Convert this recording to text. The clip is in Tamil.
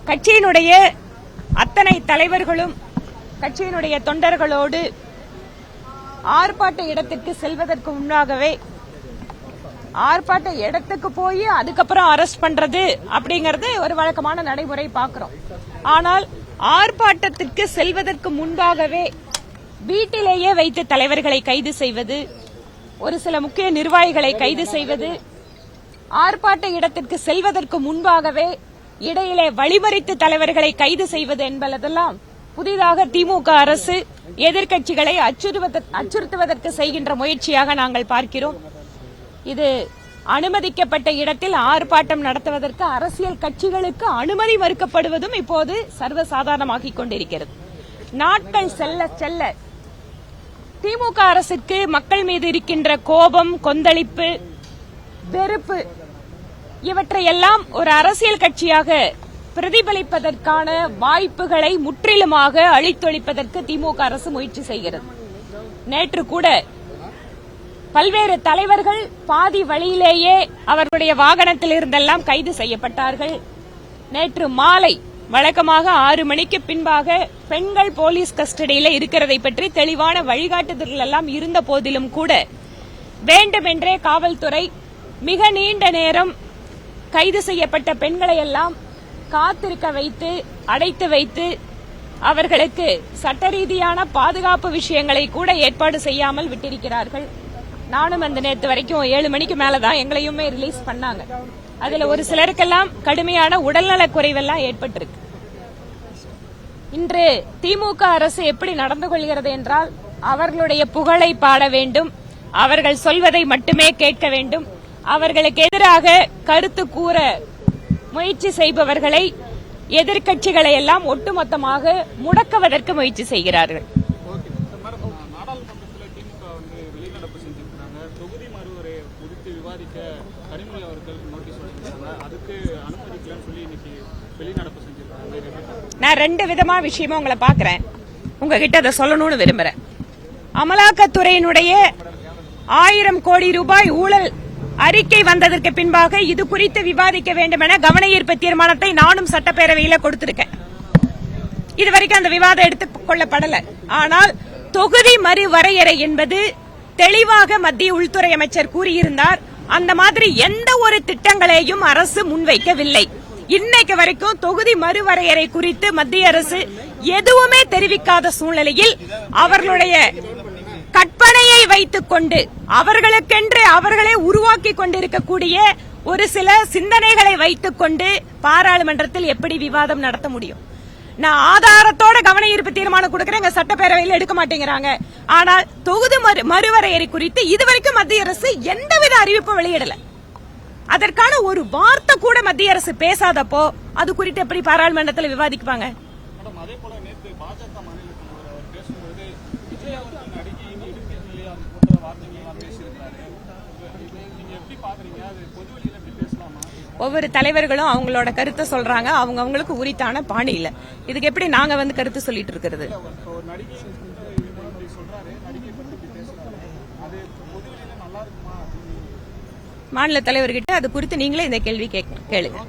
கட்சியினுடைய அத்தனை தலைவர்களும் கட்சியினுடைய தொண்டர்களோடு ஆர்ப்பாட்ட இடத்திற்கு செல்வதற்கு முன்னாகவே ஆர்ப்பாட்ட இடத்துக்கு போய் அதுக்கப்புறம் அரெஸ்ட் பண்றது அப்படிங்கறது ஒரு வழக்கமான நடைமுறை பார்க்கிறோம். ஆனால் ஆர்ப்பாட்டத்திற்கு செல்வதற்கு முன்பாகவே வீட்டிலேயே வைத்து தலைவர்களை கைது செய்வது, ஒரு சில முக்கிய நிர்வாகிகளை கைது செய்வது, ஆர்ப்பாட்ட இடத்திற்கு செல்வதற்கு முன்பாகவே இடையிலே வழிமறித்து தலைவர்களை கைது செய்வது என்பதெல்லாம் புதிதாக திமுக அரசு எதிர்க்கட்சிகளை அச்சுறுத்துவதற்கு செய்கின்ற முயற்சியாக நாங்கள் பார்க்கிறோம். இது அனுமதிக்கப்பட்ட இடத்தில் ஆர்ப்பாட்டம் நடத்துவதற்கு அரசியல் கட்சிகளுக்கு அனுமதி மறுக்கப்படுவதும் இப்போது சர்வசாதாரணமாகிக் கொண்டிருக்கிறது. நாட்கள் செல்ல செல்ல திமுக அரசுக்கு மக்கள் மீது இருக்கின்ற கோபம், கொந்தளிப்பு, வெறுப்பு இவற்றையெல்லாம் ஒரு அரசியல் கட்சியாக பிரதிபலிப்பதற்கான வாய்ப்புகளை முற்றிலுமாக அழித்தொழிப்பதற்கு திமுக அரசு முயற்சி செய்கிறது. நேற்று கூட பல்வேறு தலைவர்கள் பாதி வழியிலேயே அவர்களுடைய வாகனத்தில் இருந்தெல்லாம் கைது செய்யப்பட்டார்கள். நேற்று மாலை வழக்கமாக 6 மணிக்கு பின்பாக பெண்கள் போலீஸ் கஸ்டடியில இருக்கிறதை பற்றி தெளிவான வழிகாட்டுதல்கள் எல்லாம் இருந்த போதிலும் கூட வேண்டுமென்றே காவல்துறை மிக நீண்ட நேரம் கைது செய்யப்பட்ட பெண்களை எல்லாம் காத்திருக்க வைத்து, அடைத்து வைத்து, அவர்களுக்கு சட்ட ரீதியான பாதுகாப்பு விஷயங்களை கூட ஏற்பாடு செய்யாமல் விட்டிருக்கிறார்கள். நானும் அந்த நேற்று வரைக்கும் 7 மணிக்கு மேலதான் எங்களையுமே ரிலீஸ் பண்ணாங்க. அதுல ஒரு சிலருக்கெல்லாம் கடுமையான உடல்நலக் குறைவெல்லாம் ஏற்பட்டிருக்கு. இன்று திமுக அரசு எப்படி நடந்து கொள்கிறது என்றால், அவர்களுடைய புகழை பாட வேண்டும், அவர்கள் சொல்வதை மட்டுமே கேட்க வேண்டும், அவர்களுக்கு எதிராக கருத்து கூற முயற்சி செய்பவர்களை, எதிர்க்கட்சிகளை எல்லாம் ஒட்டுமொத்தமாக முடக்குவதற்கு முயற்சி செய்கிறார்கள். நான் 2 விதமா விஷயமா உங்களை பாக்குறேன், உங்ககிட்ட அதை சொல்லணும்னு விரும்புறேன். அமலாக்கத்துறையினுடைய 1000 கோடி ரூபாய் ஊழல் அறிக்கை வந்ததற்கு பின்பாக இது குறித்து விவாதிக்க வேண்டும் என கவன ஈர்ப்பு தீர்மானத்தை நானும் சட்டப்பேரவையில் கொடுத்திருக்கேன். இதுவரைக்கும் அந்த விவாதம் எடுத்துக் கொள்ளப்படல. ஆனால் தொகுதி மறுவரையறை என்பது தெளிவாக மத்திய உள்துறை அமைச்சர் கூறியிருந்தார். அந்த மாதிரி எந்த ஒரு திட்டங்களையும் அரசு முன்வைக்கவில்லை. இன்னைக்கு வரைக்கும் தொகுதி மறுவரையறை குறித்து மத்திய அரசு எதுவுமே தெரிவிக்காத சூழ்நிலையில் அவர்களுடைய கற்பனையை வைத்துக் கொண்டு அவர்களுக்கென்று அவர்களே உருவாக்கி கொண்டிருக்கக்கூடிய ஒரு சில சிந்தனைகளை வைத்துக் கொண்டு பாராளுமன்றத்தில் எப்படி விவாதம் நடத்த முடியும்? நான் ஆதாரத்தோட கவன ஈர்ப்பு தீர்மானம் கொடுக்கிறேன், சட்டப்பேரவையில் எடுக்க மாட்டேங்கிறாங்க. ஆனால் தொகுதி மறுவரையறை குறித்து இதுவரைக்கும் மத்திய அரசு எந்தவித அறிவிப்பும் வெளியிடல. அதற்கான ஒரு வார்த்தை கூட மத்திய அரசு பேசாதப்போ அது குறித்து எப்படி பாராளுமன்றத்தில் விவாதிப்பாங்க? ஒவ்வொரு தலைவர்களும் அவங்களோட கருத்தை சொல்றாங்க, அவங்களுக்கு உரித்தான பாணியில. இதுக்கு எப்படி நாங்க கருத்து சொல்லிட்டு இருக்கிறது? மாநில தலைவர்கிட்ட அது குறித்து நீங்களே இந்த கேள்வி கேளுங்க.